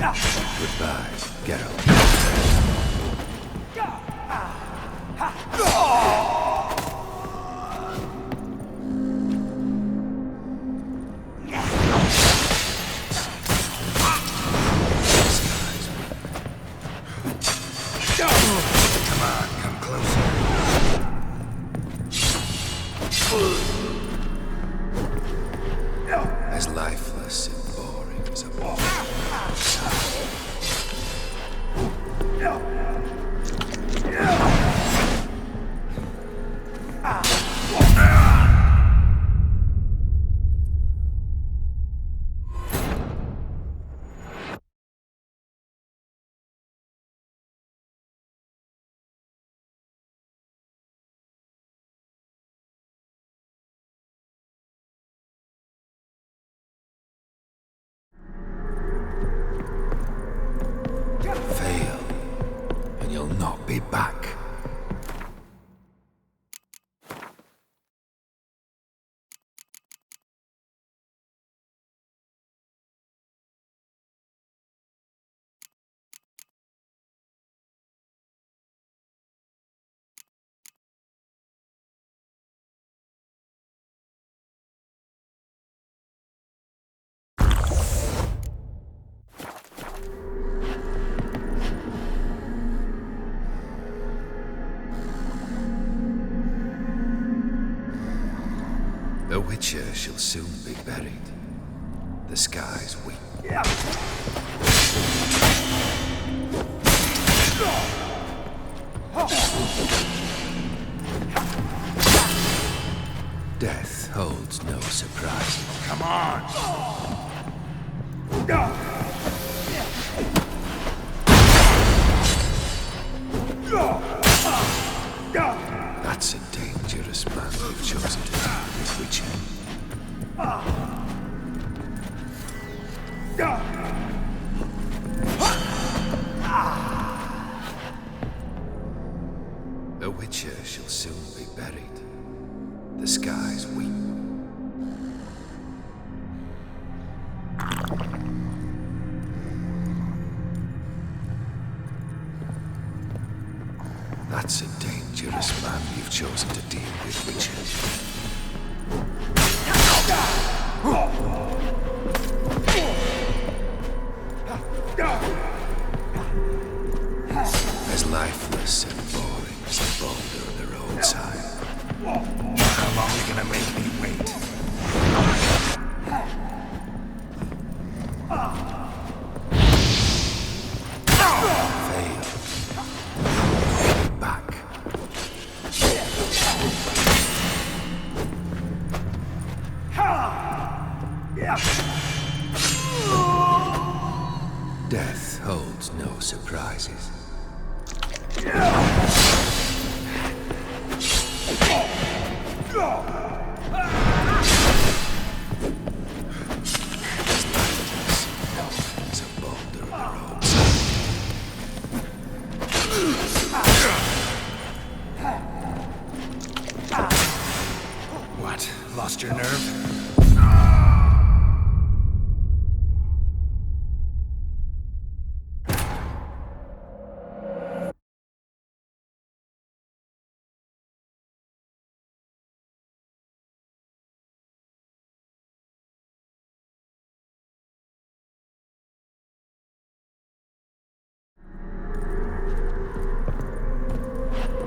Goodbye, Geralt. Come on, come closer. As lifeless and boring as a ball. Fail, and you'll not be back. The Witcher shall soon be buried. The skies weep. Death holds no surprises. Come on. That's a dangerous man you've chosen to deal with, Witcher. The Witcher shall soon be buried. The skies weep. That's a dangerous man you've chosen to deal with, Witcher. As lifeless and boring as a boulder on the roadside. How long are you gonna make me wait? Fail. Back. Death holds no surprises. As a boulder on the roadside. What? Lost your nerve?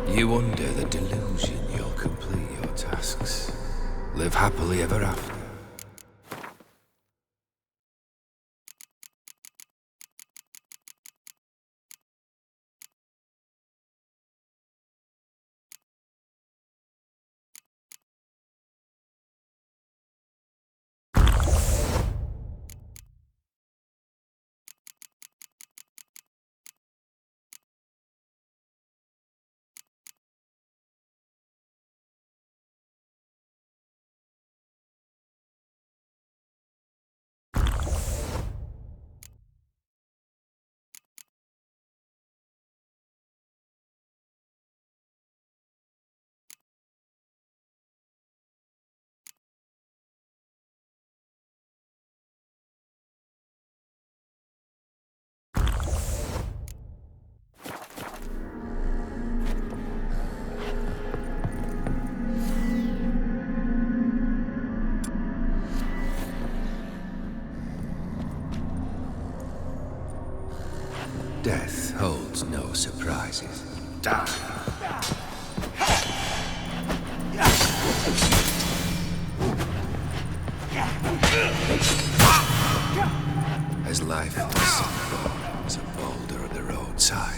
You under the delusion you'll complete your tasks. Live happily ever after. Death holds no surprises. Die. As life is so boring as a boulder at the roadside.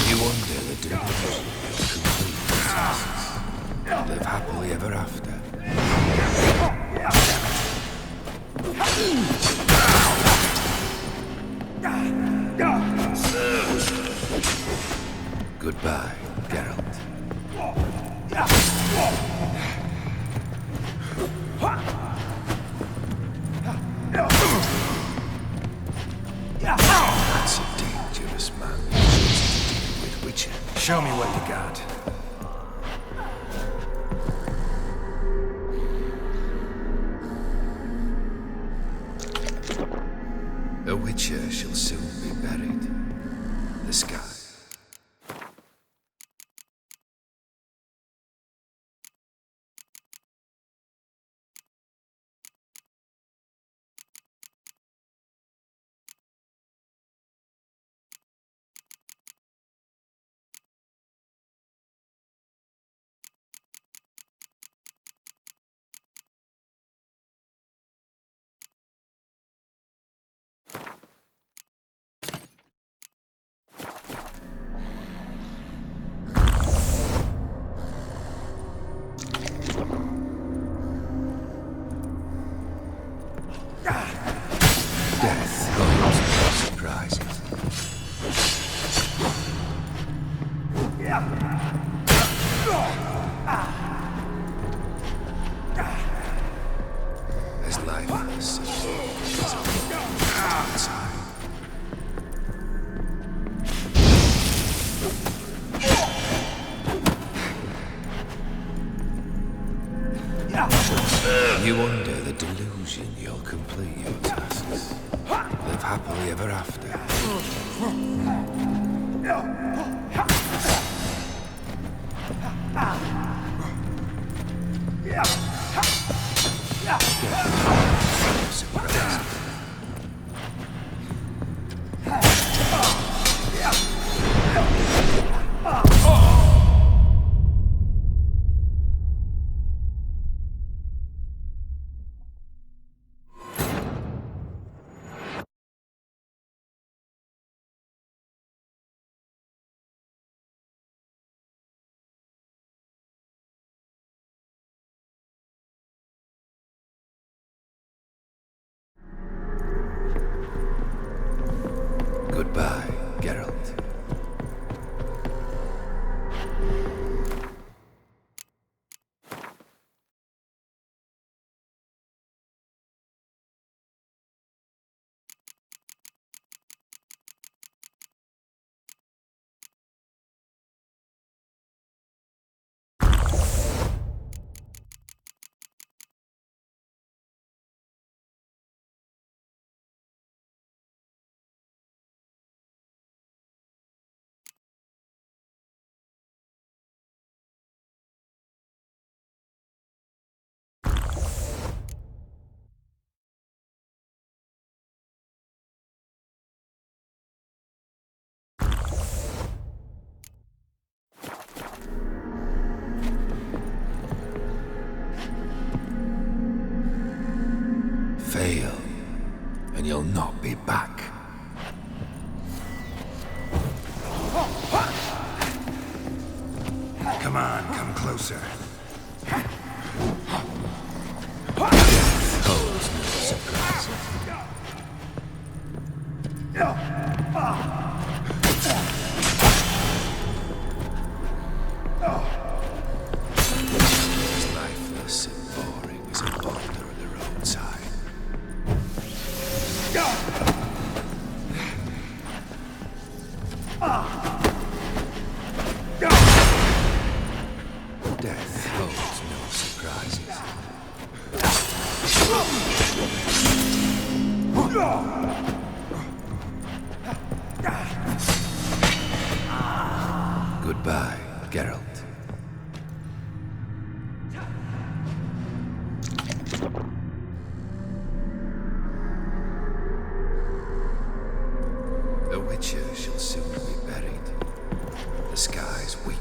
You wonder the delusion of complete existence. Live happily ever after. Goodbye, Geralt. That's a dangerous man with Witcher. Show me what you got. A Witcher shall soon be buried. The sky. Death holds no surprises. As lifeless as a boulder inside. You wonder the delusion you'll complete your tasks. Live happily ever after. Surprise. Goodbye, Geralt. Fail, and you'll not be back. Come on, come closer. Death holds no surprises. As lifeless and boring as a boulder at the roadside. Death holds no surprises. Goodbye, Geralt. skies weep.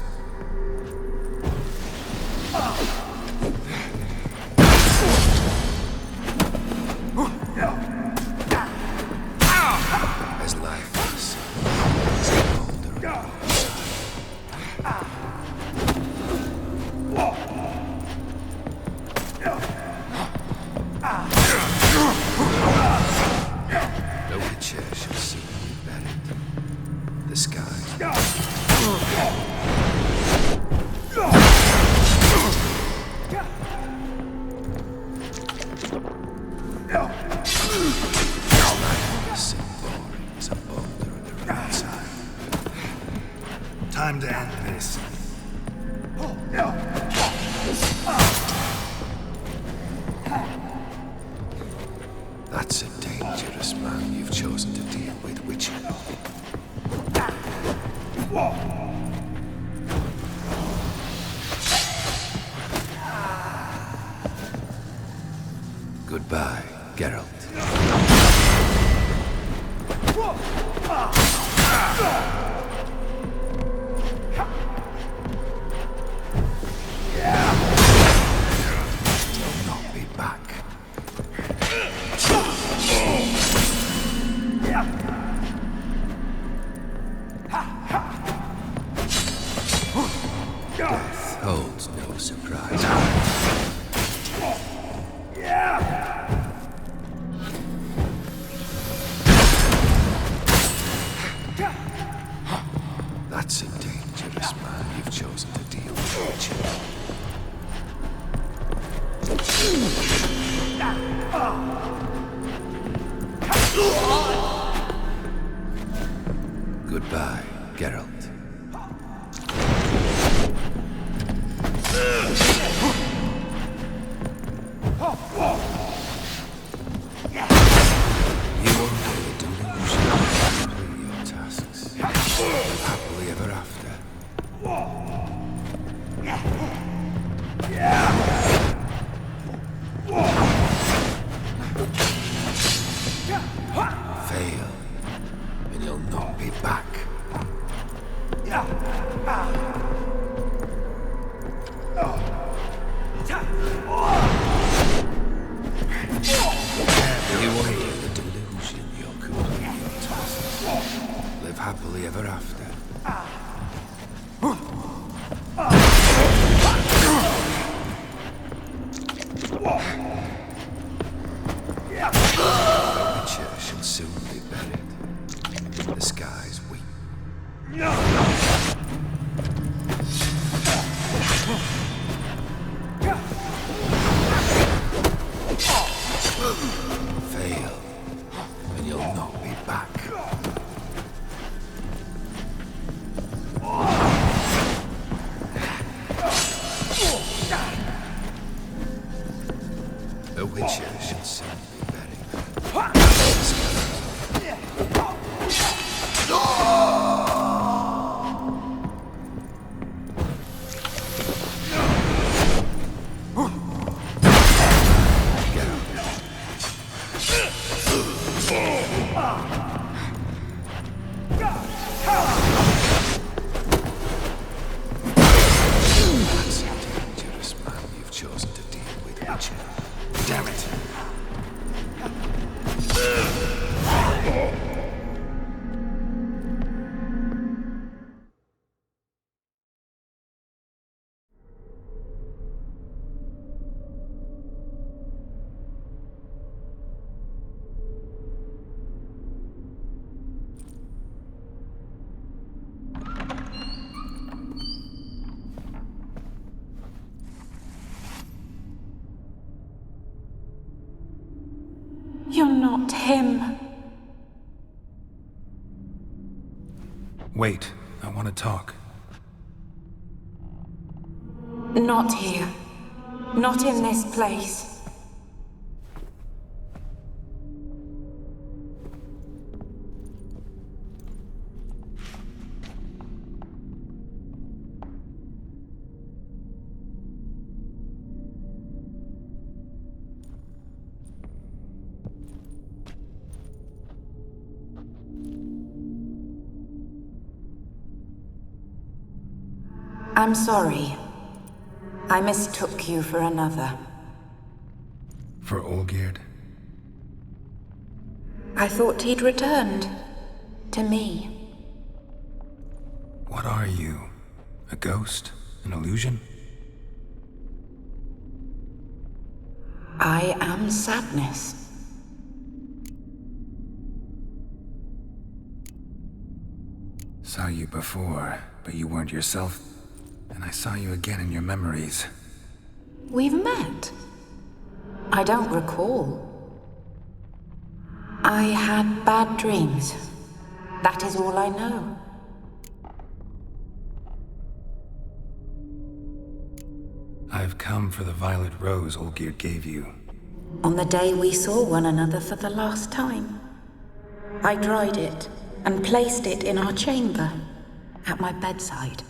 As life is, as a boulder on the side. No witcher shall soon be buried. The skies. Life is so boring as a boulder on the roadside. Time to end this. That's a dangerous man you've chosen to deal with, Witcher. Goodbye, Geralt. You'll not be back. Death holds no surprise. That's a dangerous man you've chosen to deal with, Witcher. Goodbye, Geralt. You under the delusion to complete your tasks. Live happily ever after. Fail, and you'll not be back. You under the delusion you'll complete your tasks. Live happily ever after. The Witcher shall soon be buried. The skies weep. Fail, and you'll not be back. A witcher shall soon be buried. The skies get out. That's a dangerous man you've chosen to deal with, Witcher. Damn it. You're not him. Wait, I want to talk. Not here. Not in this place. I'm sorry. I mistook you for another. For Olgierd? I thought he'd returned. To me. What are you? A ghost? An illusion? I am sadness. Saw you before, but you weren't yourself. And I saw you again in your memories. We've met. I don't recall. I had bad dreams. That is all I know. I've come for the violet rose Olgierd gave you. On the day we saw one another for the last time, I dried it and placed it in our chamber, at my bedside.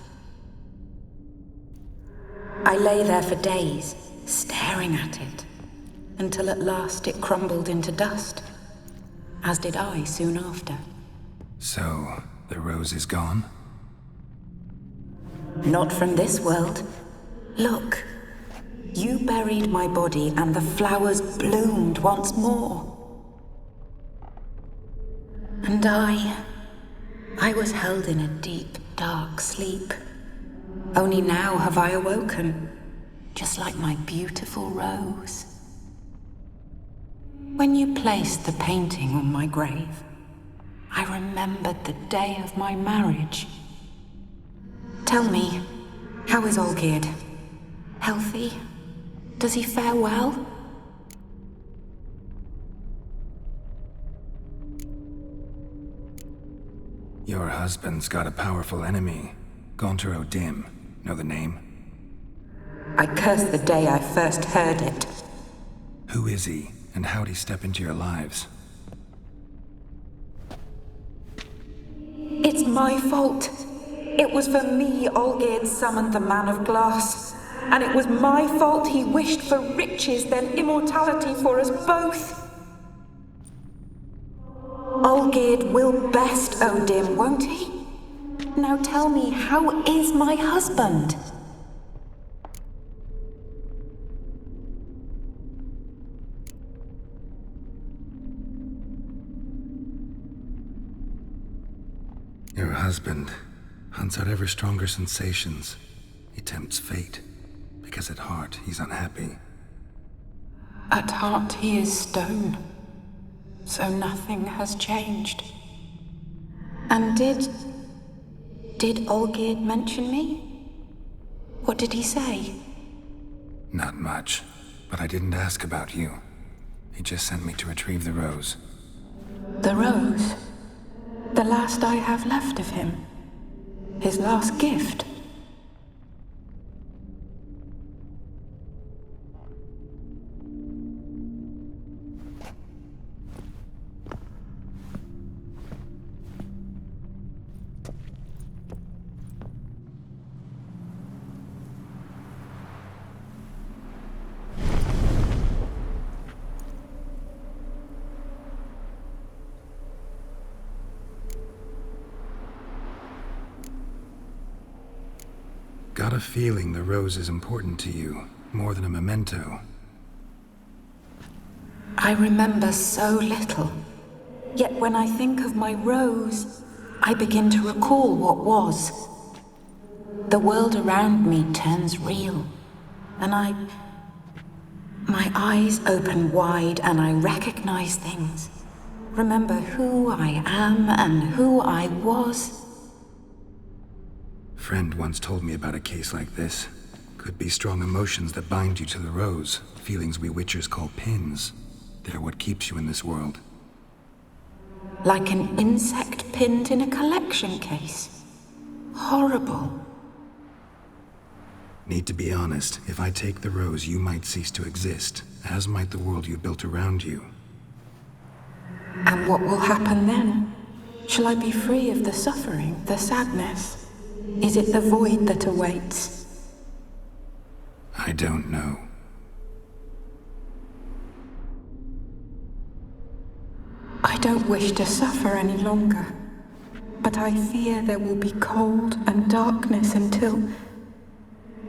I lay there for days, staring at it, until at last it crumbled into dust, as did I soon after. So, the rose is gone? Not from this world. Look, you buried my body and the flowers bloomed once more. And I was held in a deep, dark sleep. Only now have I awoken, just like my beautiful rose. When you placed the painting on my grave, I remembered the day of my marriage. Tell me, how is Olgierd? Healthy? Does he fare well? Your husband's got a powerful enemy. Gaunter O'Dim. Know the name? I curse the day I first heard it. Who is he, and how'd he step into your lives? It's my fault. It was for me Olgierd summoned the Man of Glass. And it was my fault he wished for riches, then immortality for us both. Olgierd will best O'Dim, won't he? Now tell me, how is my husband? Your husband hunts out ever stronger sensations. He tempts fate, because at heart he's unhappy. At heart he is stone, so nothing has changed. And did Olgierd mention me? What did he say? Not much, but I didn't ask about you. He just sent me to retrieve the rose. The rose? The last I have left of him? His last gift? Got a feeling the rose is important to you, more than a memento. I remember so little. Yet when I think of my rose, I begin to recall what was. The world around me turns real, and my eyes open wide and I recognize things. Remember who I am and who I was. Friend once told me about a case like this. Could be strong emotions that bind you to the rose, feelings we witchers call pins. They're what keeps you in this world. Like an insect pinned in a collection case. Horrible. Need to be honest, if I take the rose, you might cease to exist, as might the world you built around you. And what will happen then? Shall I be free of the suffering, the sadness? Is it the void that awaits? I don't know. I don't wish to suffer any longer, but I fear there will be cold and darkness until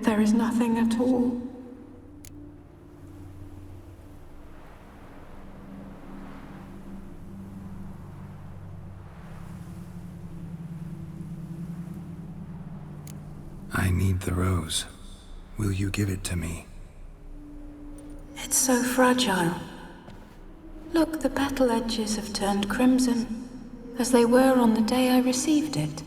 There is nothing at all. I need the rose. Will you give it to me? It's so fragile. Look, the petal edges have turned crimson, as they were on the day I received it.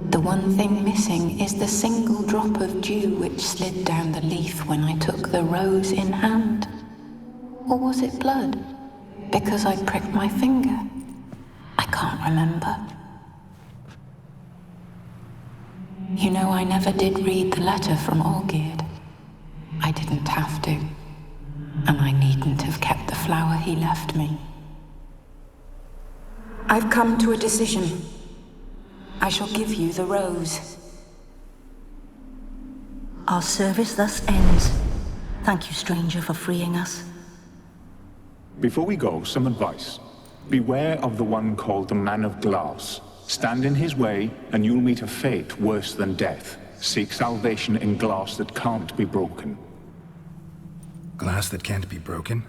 The one thing missing is the single drop of dew which slid down the leaf when I took the rose in hand. Or was it blood? Because I pricked my finger. I can't remember. You know, I never did read the letter from Olgierd. I didn't have to. And I needn't have kept the flower he left me. I've come to a decision. I shall give you the rose. Our service thus ends. Thank you, stranger, for freeing us. Before we go, some advice. Beware of the one called the Man of Glass. Stand in his way, and you'll meet a fate worse than death. Seek salvation in glass that can't be broken. Glass that can't be broken?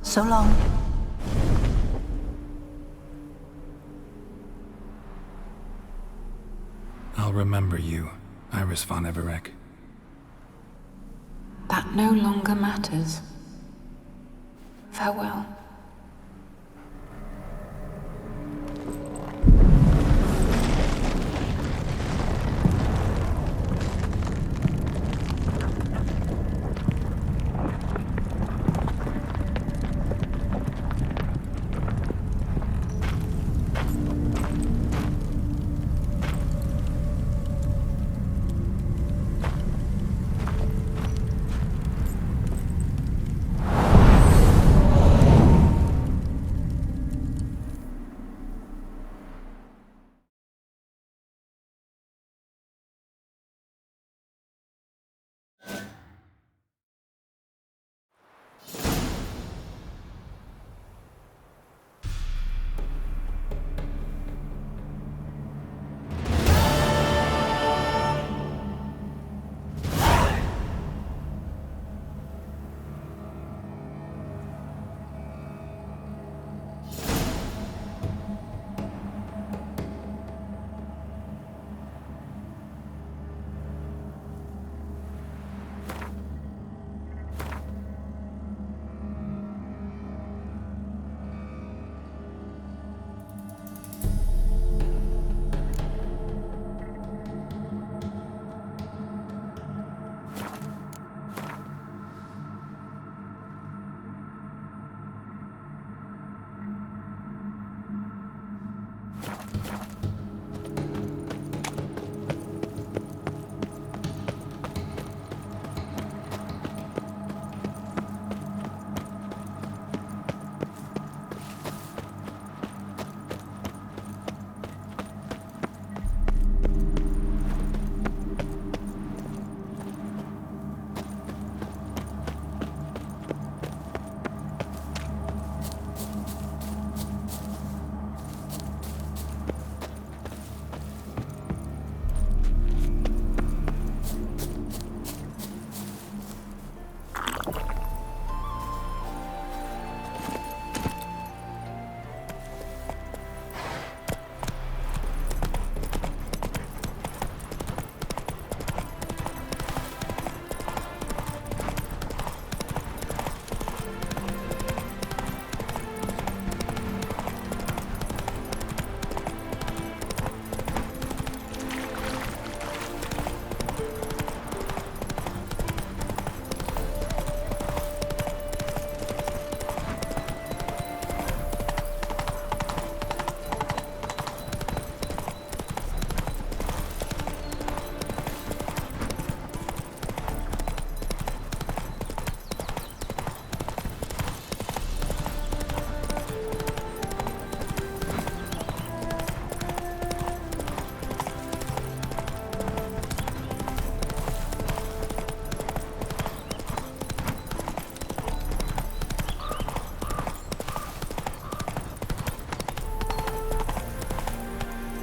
So long. I'll remember you, Iris von Everec. That no longer matters. Farewell.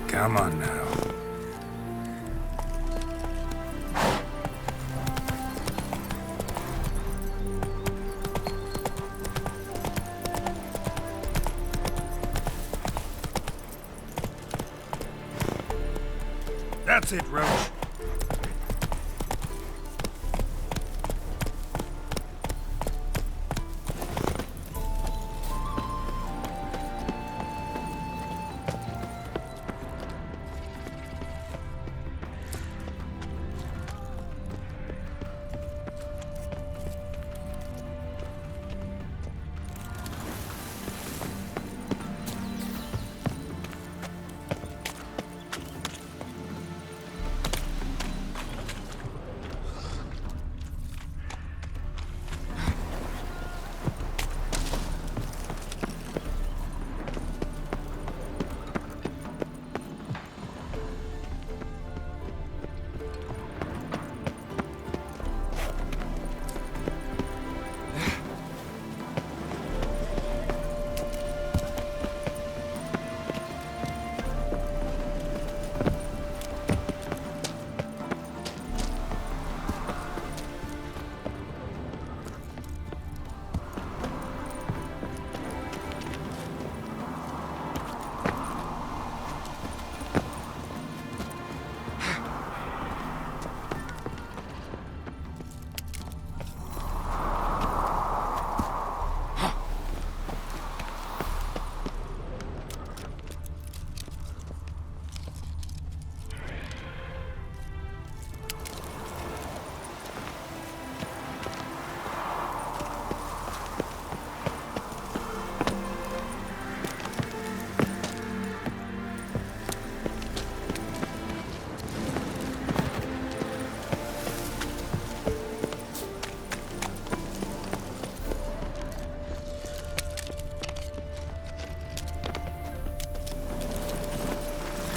Come on now. That's it, Roach.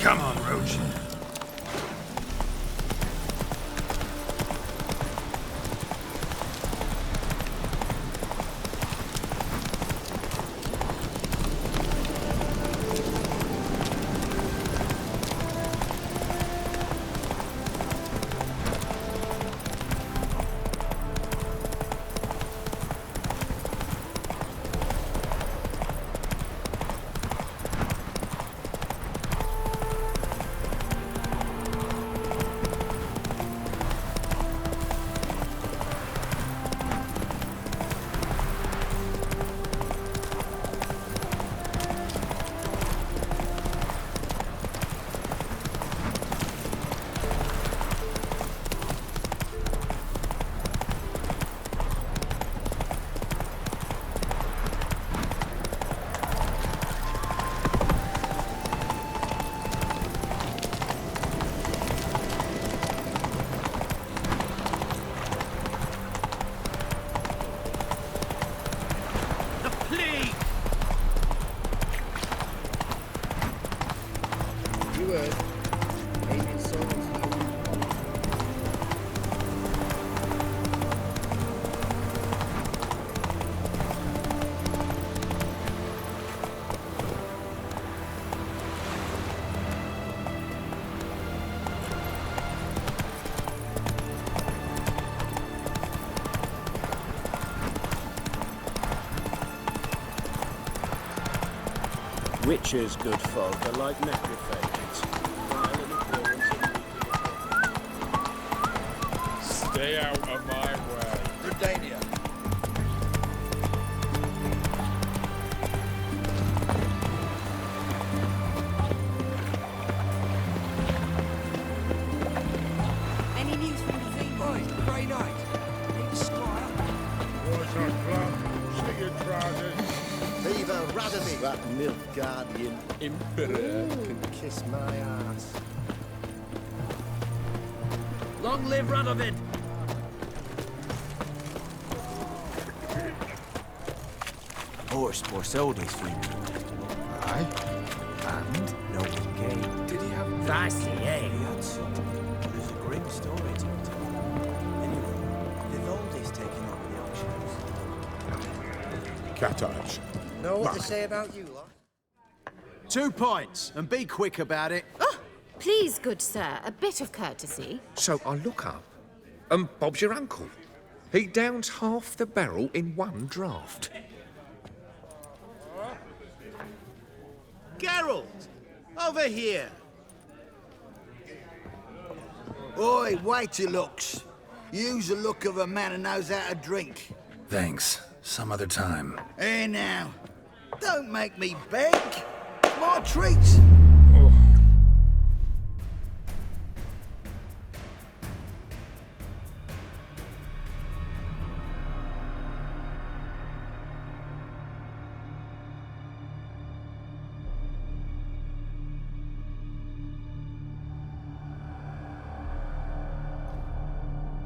Come on, Roach. Witches, good folk, are like necrophages. Stay out of my way. Redania. Any news from the thing? Oi, Grey Knight. Need a squire? What's on club? See your trousers. Viva Radomir. That Nilfgaardian Emperor can kiss my ass. Long live Radomir. Horse for soldiers for you. Aye? And? No one came. Did he have... That's the He had some. There's a grim story to tell. Anyway, Vivaldi's taking up the auctions. Cat eyes. Know what they say about you, lot? 2 points, and be quick about it. Oh, please, good sir, a bit of courtesy. So I look up, and Bob's your uncle. He downs half the barrel in one draft. Geralt! Over here! Oi, wait your looks. Use the look of a man who knows how to drink. Thanks. Some other time. Here now. Don't make me beg. My treat.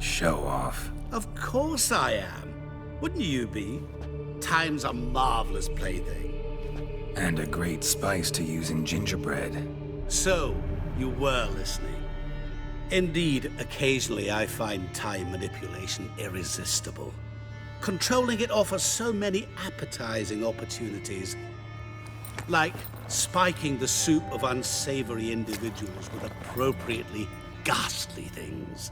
Show off. Of course I am. Wouldn't you be? Time's a marvelous plaything. And a great spice to use in gingerbread. So, you were listening. Indeed, occasionally I find time manipulation irresistible. Controlling it offers so many appetizing opportunities. Like spiking the soup of unsavory individuals with appropriately ghastly things.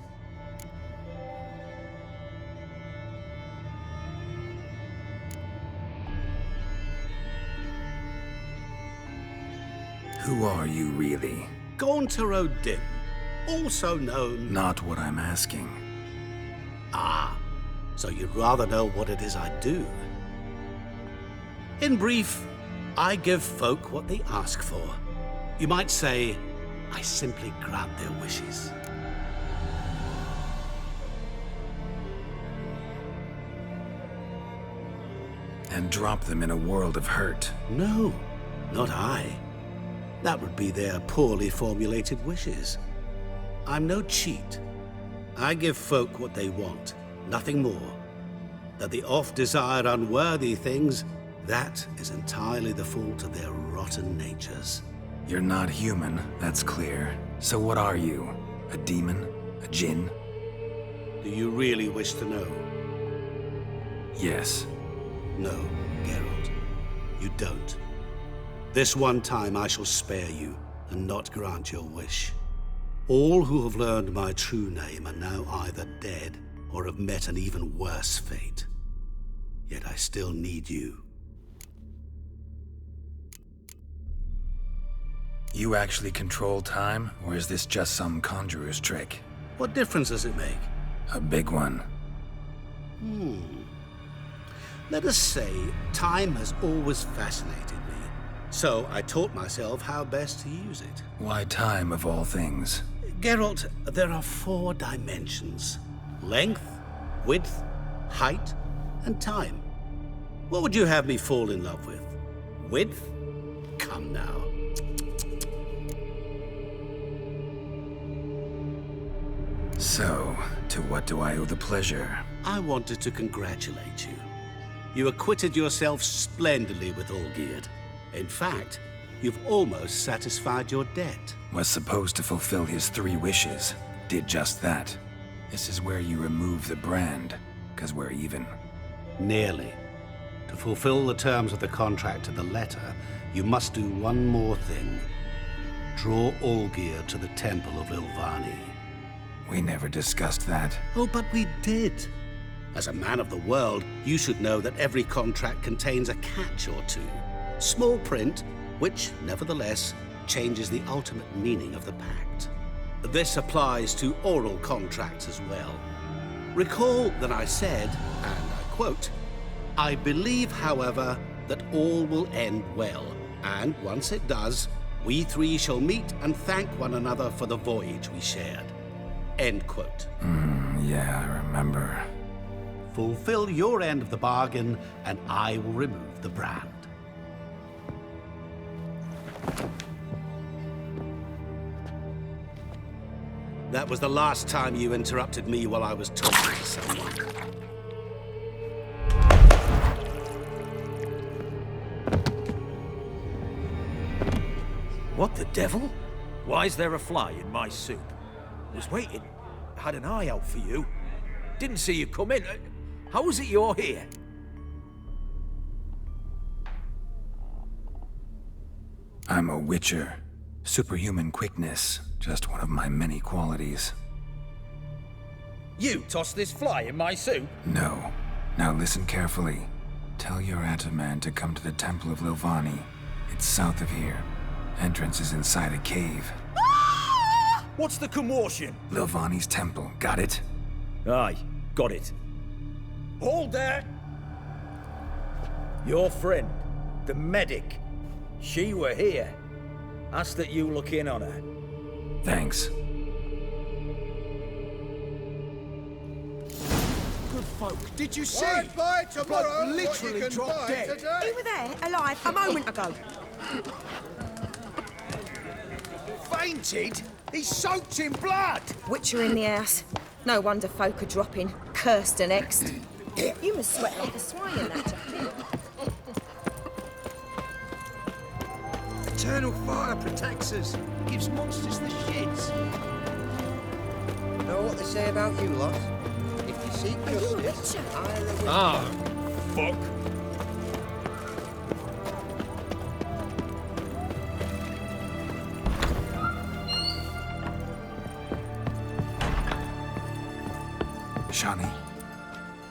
Who are you, really? Gauntero Dim, also known... Not what I'm asking. Ah, so you'd rather know what it is I do. In brief, I give folk what they ask for. You might say, I simply grant their wishes. And drop them in a world of hurt. No, not I. That would be their poorly formulated wishes. I'm no cheat. I give folk what they want, nothing more. That the oft desire unworthy things, that is entirely the fault of their rotten natures. You're not human, that's clear. So what are you? A demon? A djinn? Do you really wish to know? Yes. No, Geralt. You don't. This one time I shall spare you, and not grant your wish. All who have learned my true name are now either dead, or have met an even worse fate. Yet I still need you. You actually control time, or is this just some conjurer's trick? What difference does it make? A big one. Let us say, time has always fascinated me. So I taught myself how best to use it. Why time, of all things? Geralt, there are 4 dimensions. Length, width, height, and time. What would you have me fall in love with? Width? Come now. So, to what do I owe the pleasure? I wanted to congratulate you. You acquitted yourself splendidly with Olgierd. In fact, you've almost satisfied your debt. Was supposed to fulfill his 3 wishes. Did just that. This is where you remove the brand, 'cause we're even. Nearly. To fulfill the terms of the contract to the letter, you must do one more thing. Draw Olgierd to the Temple of Lilvani. We never discussed that. Oh, but we did. As a man of the world, you should know that every contract contains a catch or two. Small print, which, nevertheless, changes the ultimate meaning of the pact. This applies to oral contracts as well. Recall that I said, and I quote, "I believe, however, that all will end well, and once it does, we 3 shall meet and thank one another for the voyage we shared." End quote. Yeah, I remember. Fulfill your end of the bargain, and I will remove the brand. That was the last time you interrupted me while I was talking to someone. What the devil? Why is there a fly in my soup? Was waiting. Had an eye out for you. Didn't see you come in. How is it you're here? I'm a witcher. Superhuman quickness, just one of my many qualities. You tossed this fly in my soup? No. Now listen carefully. Tell your Ataman to come to the Temple of Lilvani. It's south of here. Entrance is inside a cave. What's the commotion? Lilvani's temple, got it? Aye, got it. Hold there! Your friend, the medic, she were here. Ask that you look in on her. Thanks. Good folk, did you see? By tomorrow, Bloke literally dropped dead. He were there, alive, a moment ago. Fainted? He's soaked in blood! Witcher in the house. No wonder folk are dropping, cursed and exed. You must sweat like a swine in that. Eternal fire protects us. Gives monsters the shits. Know what they say about you lot? If you seek justice, either will... Ah, fuck. Shani.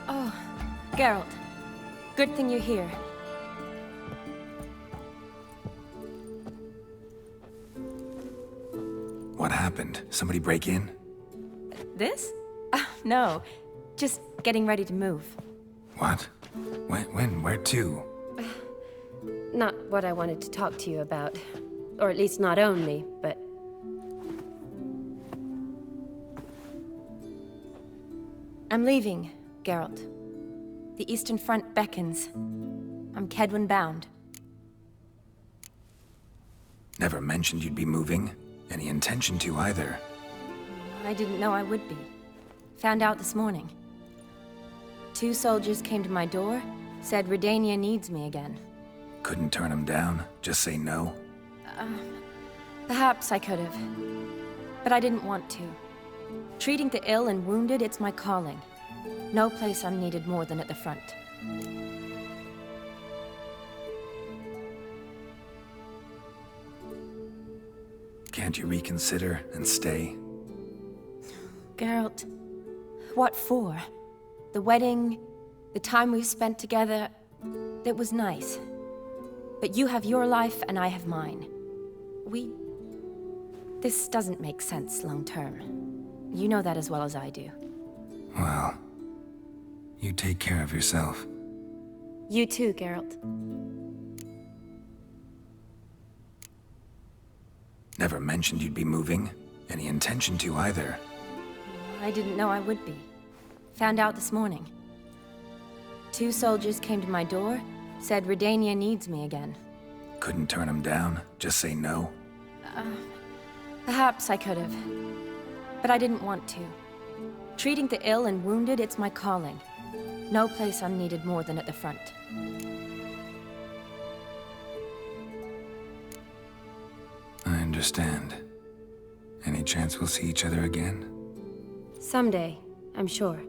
Oh, Geralt. Good thing you're here. What happened? Somebody break in? This? No. Just getting ready to move. What? When? Where to? Not what I wanted to talk to you about. Or at least not only, but... I'm leaving, Geralt. The Eastern Front beckons. I'm Kedwin bound. Never mentioned you'd be moving. Any intention to either. I didn't know I would be. Found out this morning. 2 soldiers came to my door, said Redania needs me again. Couldn't turn them down? Just say no? Perhaps I could have. But I didn't want to. Treating the ill and wounded, it's my calling. No place I'm needed more than at the front. Can't you reconsider and stay? Geralt, what for? The wedding, the time we've spent together, it was nice. But you have your life and I have mine. This doesn't make sense long term. You know that as well as I do. Well, you take care of yourself. You too, Geralt. Never mentioned you'd be moving. Any intention to either. I didn't know I would be. Found out this morning. 2 soldiers came to my door, said Redania needs me again. Couldn't turn them down? Just say no? Perhaps I could have. But I didn't want to. Treating the ill and wounded, it's my calling. No place I'm needed more than at the front. I understand. Any chance we'll see each other again? Someday, I'm sure.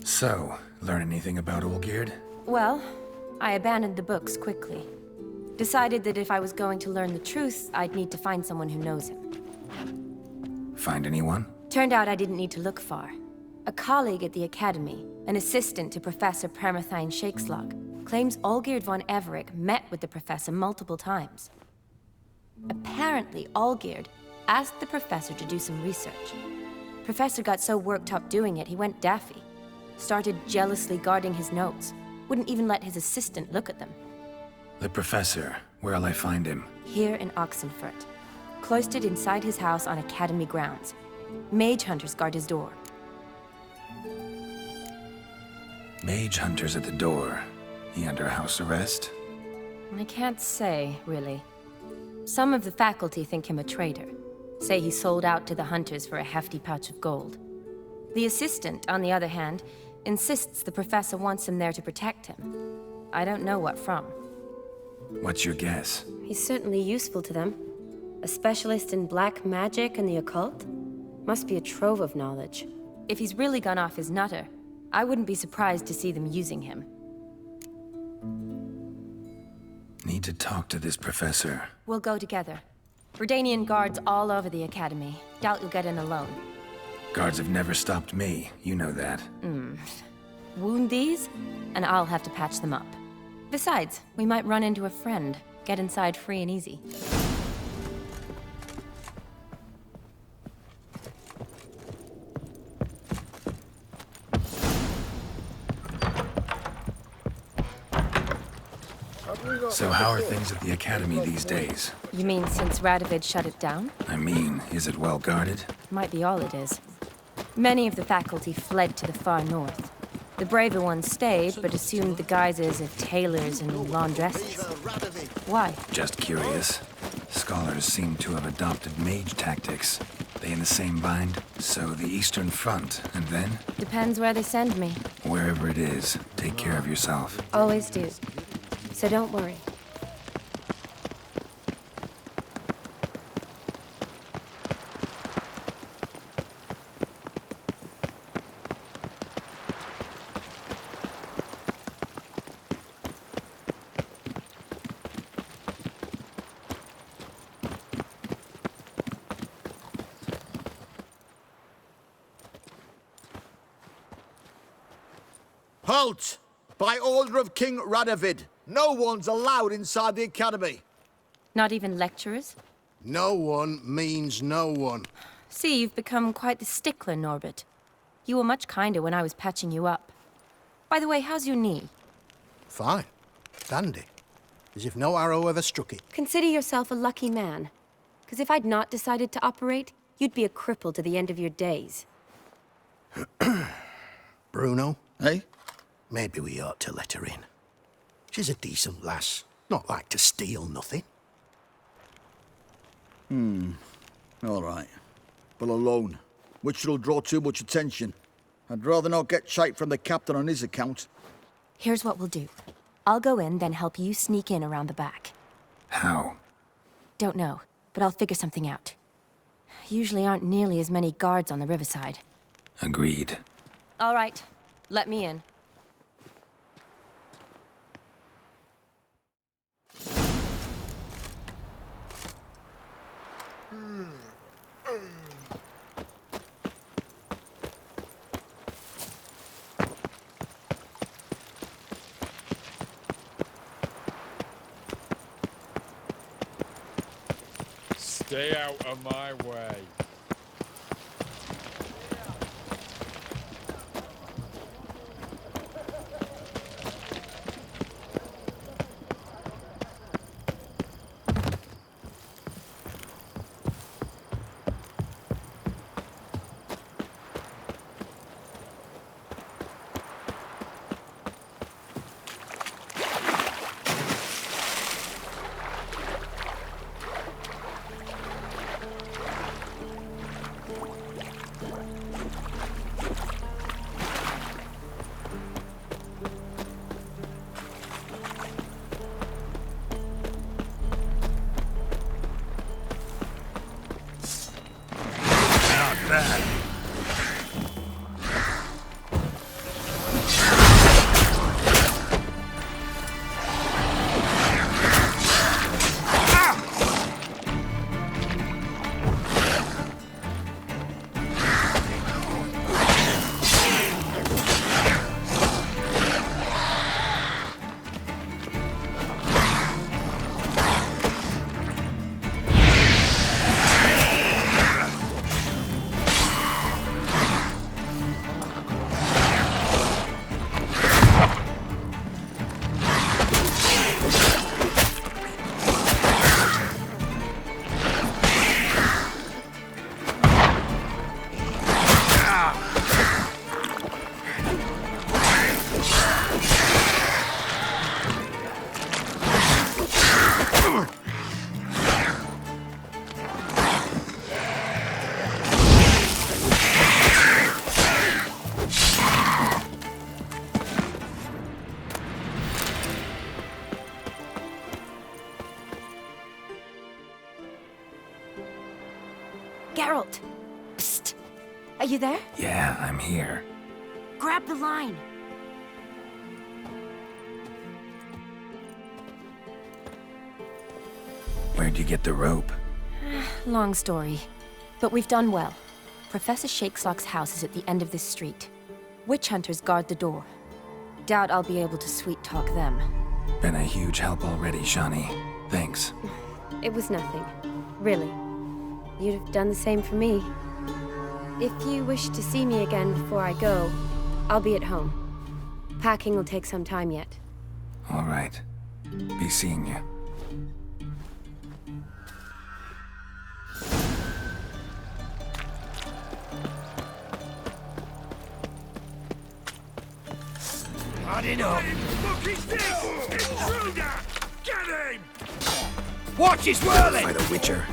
So, learn anything about Olgierd? Well, I abandoned the books quickly. Decided that if I was going to learn the truth, I'd need to find someone who knows him. Find anyone? Turned out I didn't need to look far. A colleague at the Academy, an assistant to Professor Permathine Shakeslog, claims Olgierd von Everick met with the professor multiple times. Apparently, Olgierd asked the professor to do some research. Professor got so worked up doing it, he went daffy. Started jealously guarding his notes. Wouldn't even let his assistant look at them. The professor. Where'll I find him? Here in Oxenfurt. Cloistered inside his house on Academy grounds. Mage hunters guard his door. Mage hunters at the door. He under house arrest? I can't say, really. Some of the faculty think him a traitor. Say he sold out to the hunters for a hefty pouch of gold. The assistant, on the other hand, insists the professor wants him there to protect him. I don't know what from. What's your guess? He's certainly useful to them. A specialist in black magic and the occult? Must be a trove of knowledge. If he's really gone off his nutter, I wouldn't be surprised to see them using him. Need to talk to this professor. We'll go together. Redanian guards all over the Academy. Doubt you'll get in alone. Guards have never stopped me, you know that. Wound these, and I'll have to patch them up. Besides, we might run into a friend. Get inside free and easy. So how are things at the Academy these days? You mean since Radovid shut it down? I mean, is it well guarded? Might be all it is. Many of the faculty fled to the far north. The braver ones stayed, but assumed the guises of tailors and laundresses. Why? Just curious. Scholars seem to have adopted mage tactics. They in the same bind? So the Eastern Front, and then? Depends where they send me. Wherever it is, take care of yourself. Always do. So don't worry. Halt! By order of King Radovid, no one's allowed inside the Academy. Not even lecturers? No one means no one. See, you've become quite the stickler, Norbert. You were much kinder when I was patching you up. By the way, how's your knee? Fine. Dandy. As if no arrow ever struck it. Consider yourself a lucky man. Because if I'd not decided to operate, you'd be a cripple to the end of your days. Bruno? Eh? Maybe we ought to let her in. She's a decent lass. Not like to steal nothing. All right. But alone, which will draw too much attention. I'd rather not get shite from the captain on his account. Here's what we'll do. I'll go in, then help you sneak in around the back. How? Don't know, but I'll figure something out. Usually aren't nearly as many guards on the riverside. Agreed. All right, let me in. Stay out of my way. Geralt! Psst! Are you there? Yeah, I'm here. Grab the line! Where'd you get the rope? Long story. But we've done well. Professor Shakeslock's house is at the end of this street. Witch hunters guard the door. Doubt I'll be able to sweet-talk them. Been a huge help already, Shani. Thanks. It was nothing. Really. You'd have done the same for me. If you wish to see me again before I go, I'll be at home. Packing will take some time yet. All right. Be seeing you. Had enough. Look, he's this! Intruder! Get him! Watch his whirling! By the Witcher.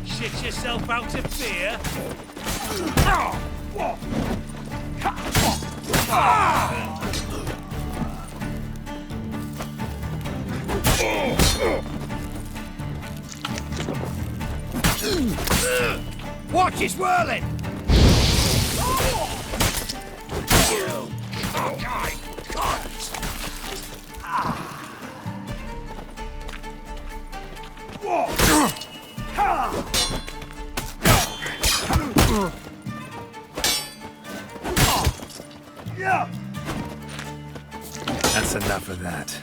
Shit yourself out of fear? Watch his whirling! You cockeyed cunt! That's enough of that.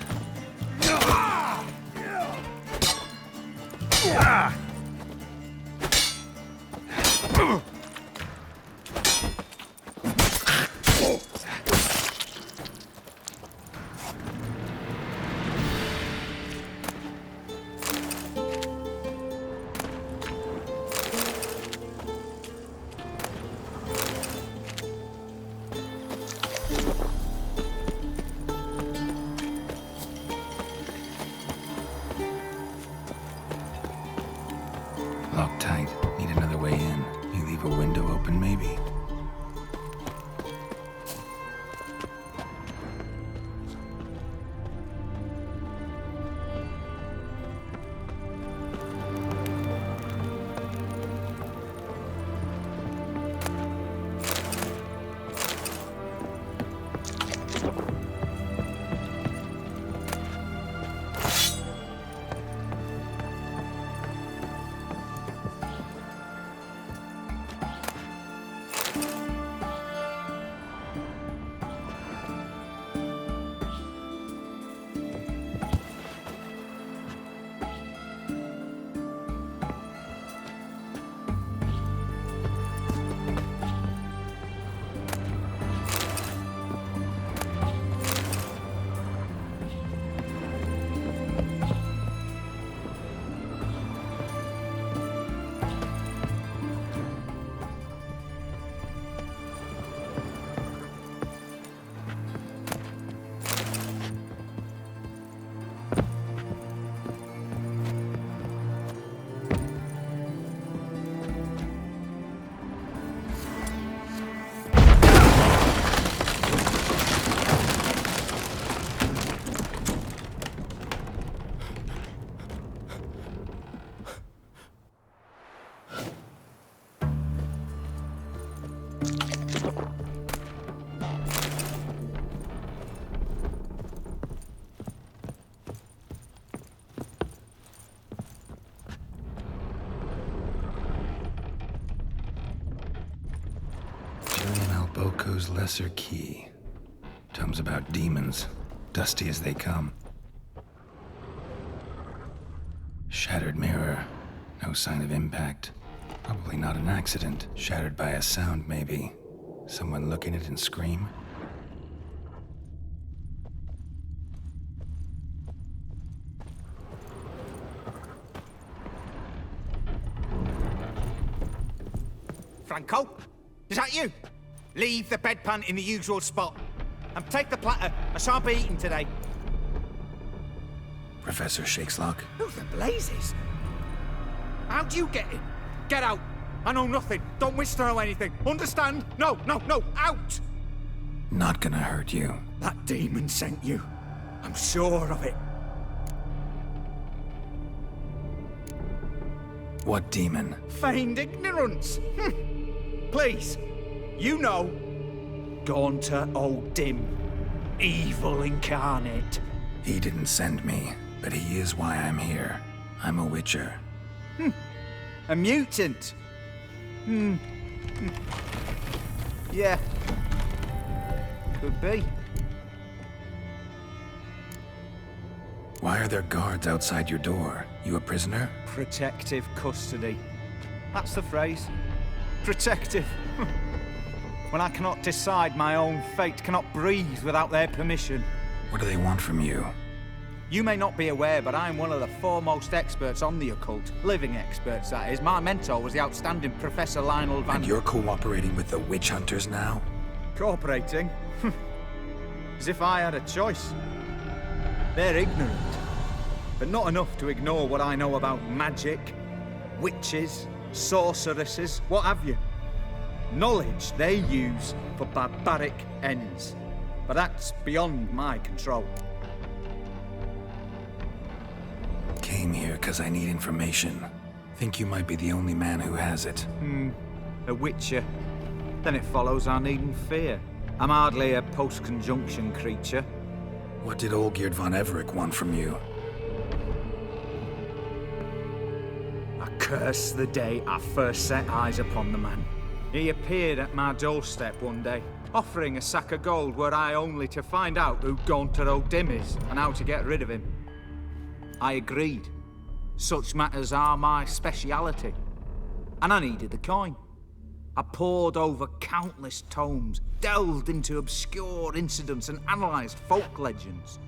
Locked tight. Need another way in. You leave a window open, maybe? Boko's Lesser Key. Tomes about demons, dusty as they come. Shattered mirror. No sign of impact. Probably not an accident. Shattered by a sound, maybe. Someone look in it and scream. Franco? Is that you? Leave the bedpan in the usual spot. And take the platter. I shan't be eating today. Professor Shakeslock? Who the blazes? How do you get in? Get out. I know nothing. Don't wish to know anything. Understand? No, out! Not gonna hurt you. That demon sent you. I'm sure of it. What demon? Feigned ignorance. Please. You know. Gaunter Old Dim. Evil incarnate. He didn't send me, but he is why I'm here. I'm a Witcher. A mutant. Yeah. Could be. Why are there guards outside your door? You a prisoner? Protective custody. That's the phrase. Protective. When I cannot decide my own fate, cannot breathe without their permission. What do they want from you? You may not be aware, but I'm one of the foremost experts on the occult. Living experts, that is. My mentor was the outstanding Professor Lionel Van... And you're cooperating with the witch hunters now? Cooperating? As if I had a choice. They're ignorant, but not enough to ignore what I know about magic, witches, sorceresses, what have you. Knowledge they use for barbaric ends. But that's beyond my control. Came here because I need information. Think you might be the only man who has it. A witcher. Then it follows I needn't fear. I'm hardly a post-conjunction creature. What did Olgierd von Everec want from you? I curse the day I first set eyes upon the man. He appeared at my doorstep one day, offering a sack of gold were I only to find out who Gaunter O'Dim is and how to get rid of him. I agreed. Such matters are my speciality. And I needed the coin. I pored over countless tomes, delved into obscure incidents and analysed folk legends.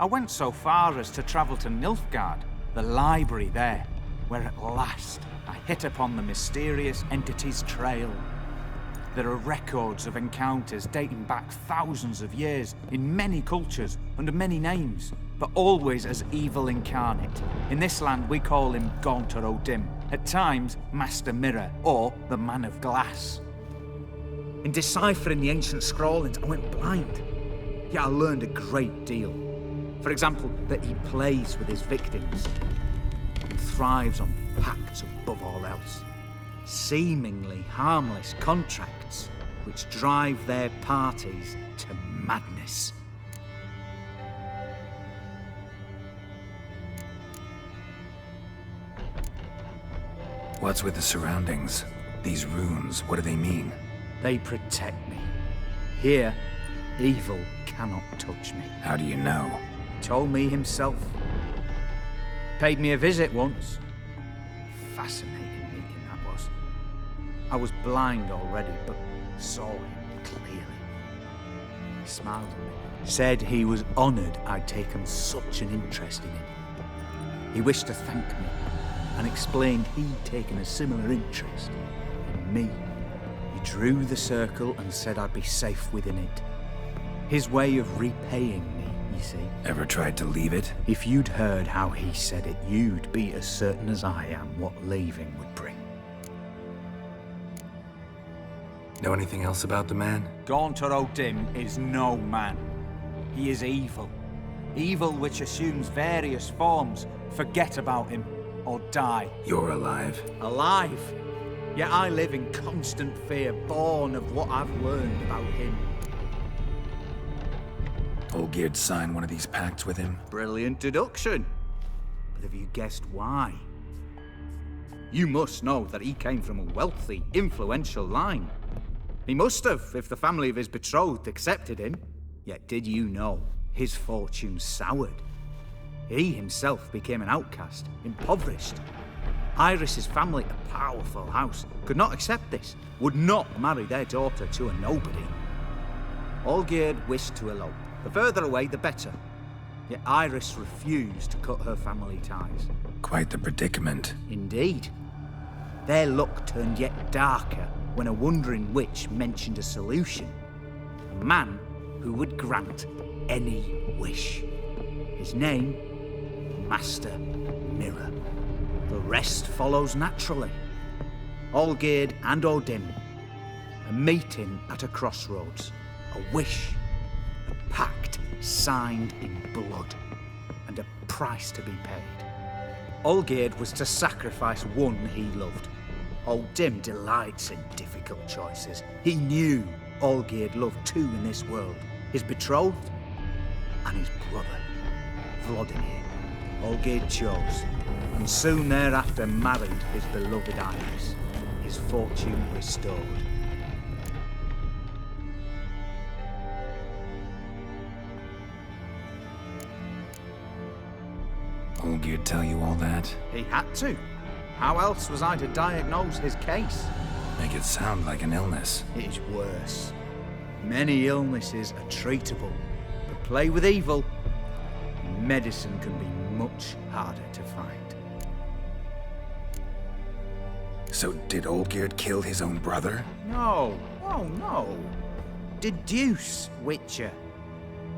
I went so far as to travel to Nilfgaard, the library there, where at last I hit upon the mysterious entity's trail. There are records of encounters dating back thousands of years in many cultures under many names, but always as evil incarnate. In this land we call him Gaunter O'Dim, at times Master Mirror or the Man of Glass. In deciphering the ancient scrawlings I went blind, yet I learned a great deal. For example, that he plays with his victims and thrives on pacts above all else. Seemingly harmless contracts which drive their parties to madness. What's with the surroundings? These runes, what do they mean? They protect me. Here, evil cannot touch me. How do you know? Told me himself. Paid me a visit once. Fascinating meeting that was. I was blind already, but saw him clearly. He smiled at me. Said he was honoured I'd taken such an interest in him. He wished to thank me and explained he'd taken a similar interest in me. He drew the circle and said I'd be safe within it. His way of repaying me, you see. Ever tried to leave it? If you'd heard how he said it, you'd be as certain as I am what leaving would bring. Know anything else about the man? Gaunter O'Dim is no man. He is evil. Evil which assumes various forms. Forget about him, or die. You're alive. Alive? Yet I live in constant fear, born of what I've learned about him. Olgierd signed one of these pacts with him? Brilliant deduction. But have you guessed why? You must know that he came from a wealthy, influential line. He must have, if the family of his betrothed accepted him. Yet did you know his fortune soured? He himself became an outcast, impoverished. Iris's family, a powerful house, could not accept this, would not marry their daughter to a nobody. Olgierd wished to elope. The further away, the better. Yet Iris refused to cut her family ties. Quite the predicament. Indeed. Their luck turned yet darker when a wandering witch mentioned a solution. A man who would grant any wish. His name, Master Mirror. The rest follows naturally. Olgierd and O'Dim. A meeting at a crossroads. A wish. A pact signed in blood. And a price to be paid. Olgierd was to sacrifice one he loved. O'Dim delights in difficult choices. He knew Olgierd loved two in this world. His betrothed and his brother, Vladimir. Olgierd chose, and soon thereafter married his beloved Iris, his fortune restored. Olgierd tell you all that? He had to. How else was I to diagnose his case? Make it sound like an illness. It is worse. Many illnesses are treatable, but play with evil, medicine can be much harder to find. So did Olgierd kill his own brother? No, oh no. Deduce, Witcher.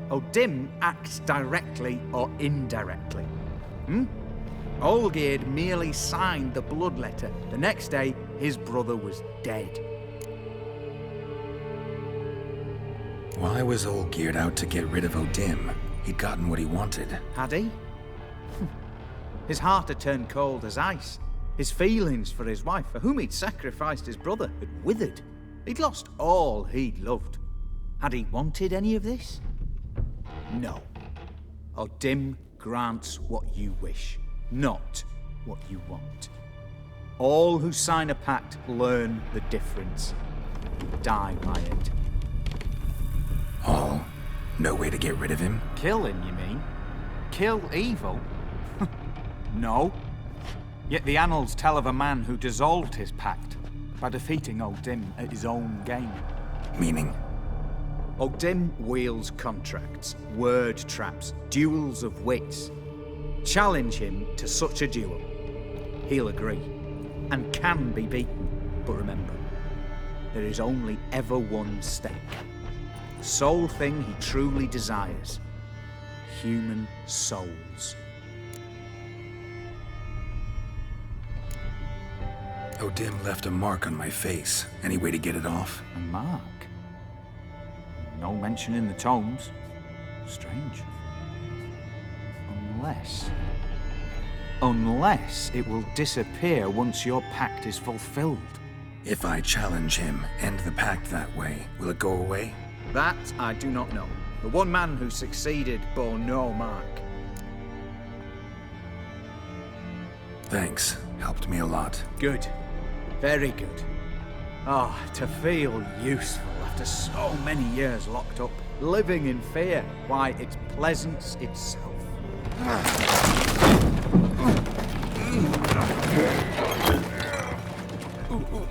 Odim acts directly or indirectly. Olgierd merely signed the blood letter. The next day, his brother was dead. Why was Olgierd out to get rid of Odim? He'd gotten what he wanted. Had he? His heart had turned cold as ice. His feelings for his wife, for whom he'd sacrificed his brother, had withered. He'd lost all he'd loved. Had he wanted any of this? No. Odim grants what you wish, not what you want. All who sign a pact learn the difference. Die by it. All? No way to get rid of him? Kill him, you mean? Kill evil? No. Yet the annals tell of a man who dissolved his pact by defeating Odim at his own game. Meaning? Odim wields contracts, word traps, duels of wits. Challenge him to such a duel. He'll agree, and can be beaten. But remember, there is only ever one stake. The sole thing he truly desires. Human souls. Odim left a mark on my face. Any way to get it off? A mark? No mention in the tomes. Strange. Unless it will disappear once your pact is fulfilled. If I challenge him, end the pact that way, will it go away? That I do not know. The one man who succeeded bore no mark. Thanks. Helped me a lot. Good. Very good. Oh, to feel useful after so many years locked up, living in fear. Why, it's pleasance itself. Ooh.